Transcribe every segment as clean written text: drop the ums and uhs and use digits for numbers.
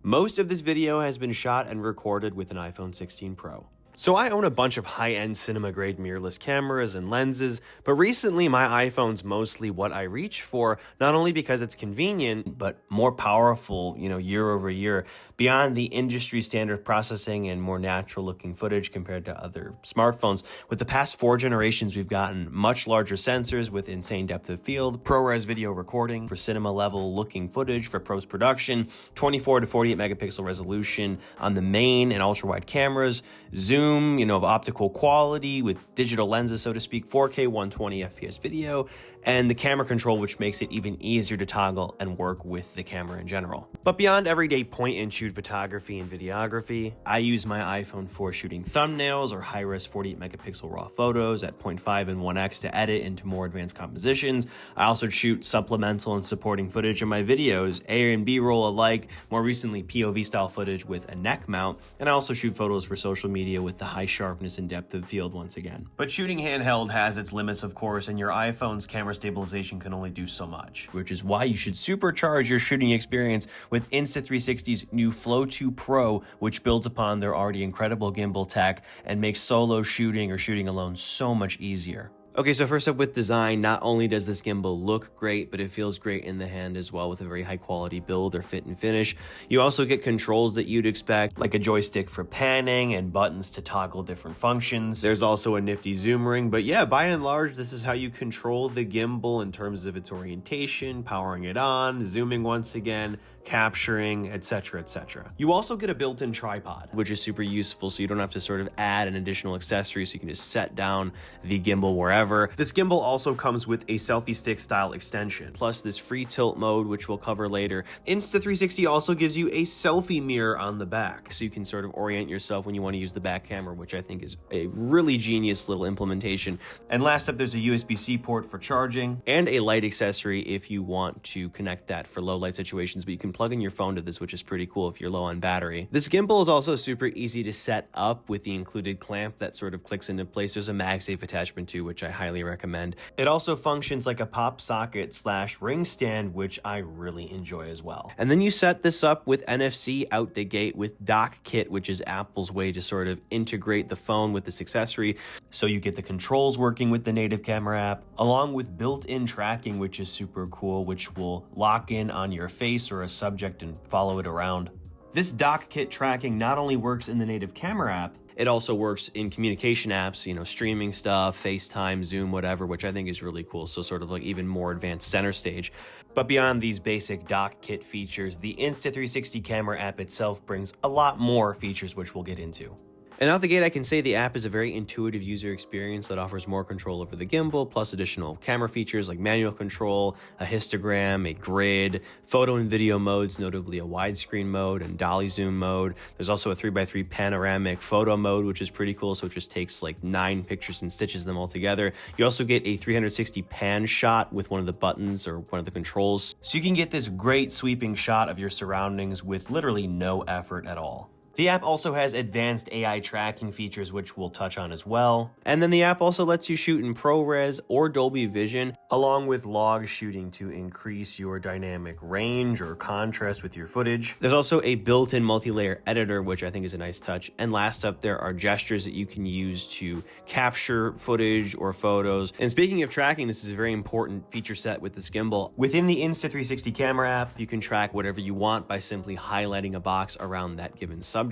Most of this video has been shot and recorded with an iPhone 16 Pro. So I own a bunch of high-end cinema-grade mirrorless cameras and lenses, but recently my iPhone's mostly what I reach for, not only because it's convenient, but more powerful, year over year, beyond the industry standard processing and more natural-looking footage compared to other smartphones. With the past 4 generations, we've gotten much larger sensors with insane depth of field, ProRes video recording for cinema-level looking footage for post-production, 24 to 48 megapixel resolution on the main and ultra-wide cameras, zoom, of optical quality with digital lenses, so to speak, 4K 120 FPS video, and the camera control, which makes it even easier to toggle and work with the camera in general. But beyond everyday point-and-shoot photography and videography, I use my iPhone for shooting thumbnails or high-res 48 megapixel raw photos at 0.5 and 1x to edit into more advanced compositions. I also shoot supplemental and supporting footage in my videos, A and B roll alike, more recently POV style footage with a neck mount, and I also shoot photos for social media with the high sharpness and depth of field once again. But shooting handheld has its limits, of course, and your iPhone's camera stabilization can only do so much, which is why you should supercharge your shooting experience with Insta360's new Flow 2 Pro, which builds upon their already incredible gimbal tech and makes solo shooting or shooting alone so much easier. Okay, so first up with design, not only does this gimbal look great, but it feels great in the hand as well with a very high quality build or fit and finish. You also get controls that you'd expect, like a joystick for panning and buttons to toggle different functions. There's also a nifty zoom ring, but yeah, by and large, this is how you control the gimbal in terms of its orientation, powering it on, zooming once again, capturing, etc., etc. You also get a built-in tripod, which is super useful, so you don't have to sort of add an additional accessory, so you can just set down the gimbal wherever. This gimbal also comes with a selfie stick style extension, plus this free tilt mode, which we'll cover later. Insta360 also gives you a selfie mirror on the back, so you can sort of orient yourself when you want to use the back camera, which I think is a really genius little implementation. And last up, there's a USB-C port for charging and a light accessory if you want to connect that for low light situations, but you can plug in your phone to this, which is pretty cool if you're low on battery. This gimbal is also super easy to set up with the included clamp that sort of clicks into place. There's a MagSafe attachment too, which I highly recommend. It also functions like a pop socket / ring stand, which I really enjoy as well. And then you set this up with NFC out the gate with Dock Kit, which is Apple's way to sort of integrate the phone with this accessory. So you get the controls working with the native camera app, along with built-in tracking, which is super cool, which will lock in on your face or a subject and follow it around. This Dock Kit tracking not only works in the native camera app, it also works in communication apps, streaming stuff, FaceTime, Zoom, whatever, which I think is really cool. So sort of like even more advanced center stage. But beyond these basic Dock Kit features, the Insta360 camera app itself brings a lot more features, which we'll get into. And out the gate, I can say the app is a very intuitive user experience that offers more control over the gimbal, plus additional camera features like manual control, a histogram, a grid, photo and video modes, notably a widescreen mode and dolly zoom mode. There's also a 3x3 panoramic photo mode, which is pretty cool. So it just takes like 9 pictures and stitches them all together. You also get a 360 pan shot with one of the buttons or one of the controls. So you can get this great sweeping shot of your surroundings with literally no effort at all. The app also has advanced AI tracking features, which we'll touch on as well. And then the app also lets you shoot in ProRes or Dolby Vision, along with log shooting to increase your dynamic range or contrast with your footage. There's also a built-in multi-layer editor, which I think is a nice touch. And last up, there are gestures that you can use to capture footage or photos. And speaking of tracking, this is a very important feature set with this gimbal. Within the Insta360 camera app, you can track whatever you want by simply highlighting a box around that given subject,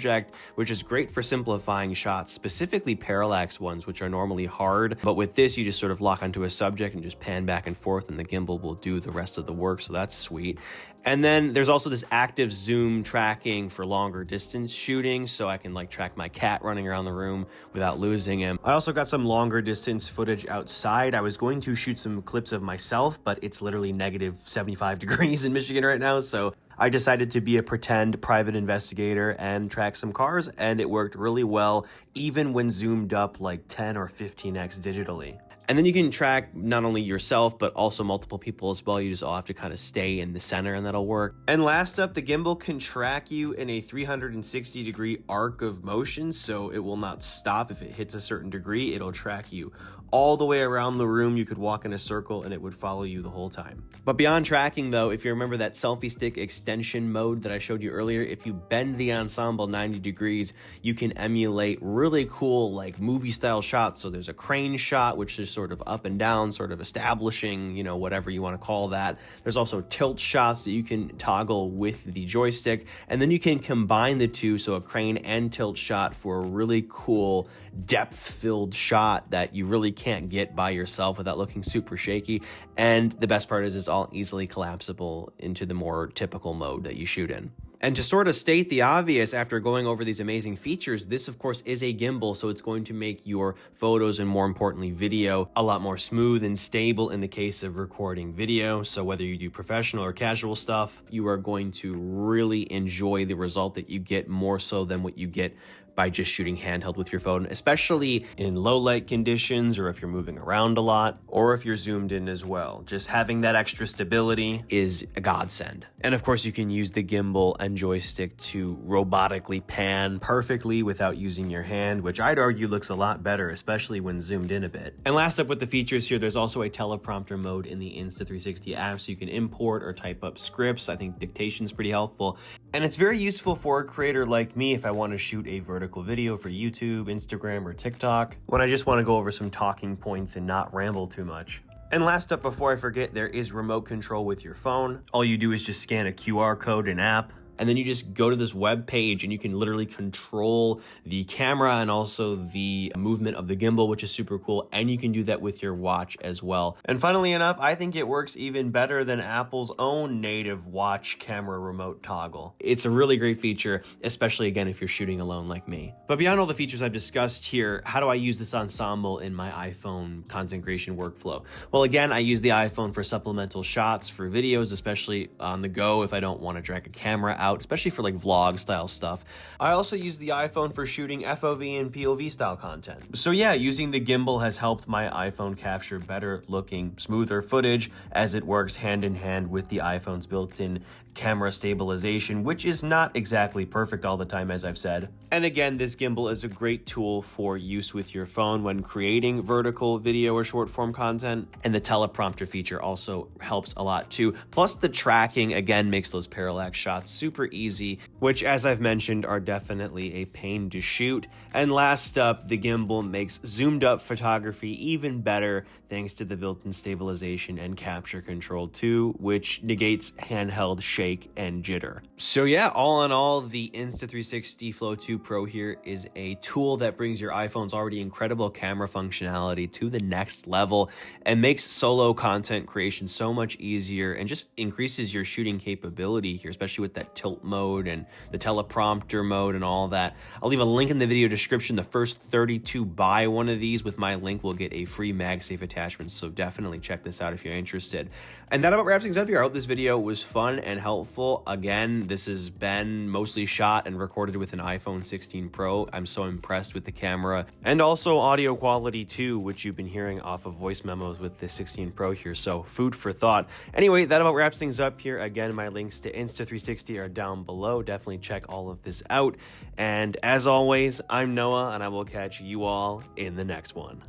which is great for simplifying shots, specifically parallax ones, which are normally hard. But with this, you just sort of lock onto a subject and just pan back and forth, and the gimbal will do the rest of the work. So that's sweet. And then there's also this active zoom tracking for longer distance shooting, so I can track my cat running around the room without losing him. I also got some longer distance footage outside. I was going to shoot some clips of myself, but it's literally negative 75 degrees in Michigan right now, so I decided to be a pretend private investigator and track some cars, and it worked really well, even when zoomed up like 10 or 15x digitally. And then you can track not only yourself, but also multiple people as well. You just all have to kind of stay in the center and that'll work. And last up, the gimbal can track you in a 360-degree arc of motion, so it will not stop. If it hits a certain degree, it'll track you all the way around the room. You could walk in a circle and it would follow you the whole time. But beyond tracking though, if you remember that selfie stick extension mode that I showed you earlier, if you bend the ensemble 90 degrees, you can emulate really cool like movie style shots. So there's a crane shot, which is sort of up and down, sort of establishing, you know, whatever you want to call that. There's also tilt shots that you can toggle with the joystick, and then you can combine the two, so a crane and tilt shot for a really cool depth-filled shot that you really can't get by yourself without looking super shaky. And the best part is it's all easily collapsible into the more typical mode that you shoot in. And to sort of state the obvious, after going over these amazing features, this of course is a gimbal, so it's going to make your photos and more importantly video a lot more smooth and stable in the case of recording video. So whether you do professional or casual stuff, you are going to really enjoy the result that you get more so than what you get by just shooting handheld with your phone, especially in low light conditions, or if you're moving around a lot, or if you're zoomed in as well. Just having that extra stability is a godsend. And of course you can use the gimbal and joystick to robotically pan perfectly without using your hand, which I'd argue looks a lot better, especially when zoomed in a bit. And last up with the features here, there's also a teleprompter mode in the Insta360 app, so you can import or type up scripts. I think dictation's pretty helpful. And it's very useful for a creator like me if I want to shoot a vertical video for YouTube, Instagram, or TikTok, when I just want to go over some talking points and not ramble too much. And last up, before I forget, there is remote control with your phone. All you do is just scan a QR code in app, and then you just go to this web page and you can literally control the camera and also the movement of the gimbal, which is super cool. And you can do that with your watch as well. And funnily enough, I think it works even better than Apple's own native watch camera remote toggle. It's a really great feature, especially again, if you're shooting alone like me. But beyond all the features I've discussed here, how do I use this ensemble in my iPhone content creation workflow? Well, again, I use the iPhone for supplemental shots for videos, especially on the go if I don't want to drag a camera out, especially for like vlog style stuff. I also use the iPhone for shooting FOV and POV style content. So yeah, using the gimbal has helped my iPhone capture better looking, smoother footage as it works hand in hand with the iPhone's built-in camera stabilization, which is not exactly perfect all the time, as I've said. And again, this gimbal is a great tool for use with your phone when creating vertical video or short form content. And the teleprompter feature also helps a lot too. Plus the tracking again makes those parallax shots super easy, which as I've mentioned are definitely a pain to shoot. And last up, the gimbal makes zoomed up photography even better thanks to the built-in stabilization and capture control too, which negates handheld shake and jitter. So yeah, all in all, the Insta360 Flow 2 Pro here is a tool that brings your iPhone's already incredible camera functionality to the next level and makes solo content creation so much easier and just increases your shooting capability here, especially with that tilt mode and the teleprompter mode and all that. I'll leave a link in the video description. The first 32 buy one of these with my link will get a free MagSafe attachment, so definitely check this out if you're interested. And that about wraps things up here. I hope this video was fun and helpful. Again, this has been mostly shot and recorded with an iPhone 16 Pro. I'm so impressed with the camera and also audio quality too, which you've been hearing off of voice memos with the 16 Pro here, so food for thought. Anyway, that about wraps things up here. Again, my links to Insta360 are down below. Definitely check all of this out. And as always, I'm Noah, and I will catch you all in the next one.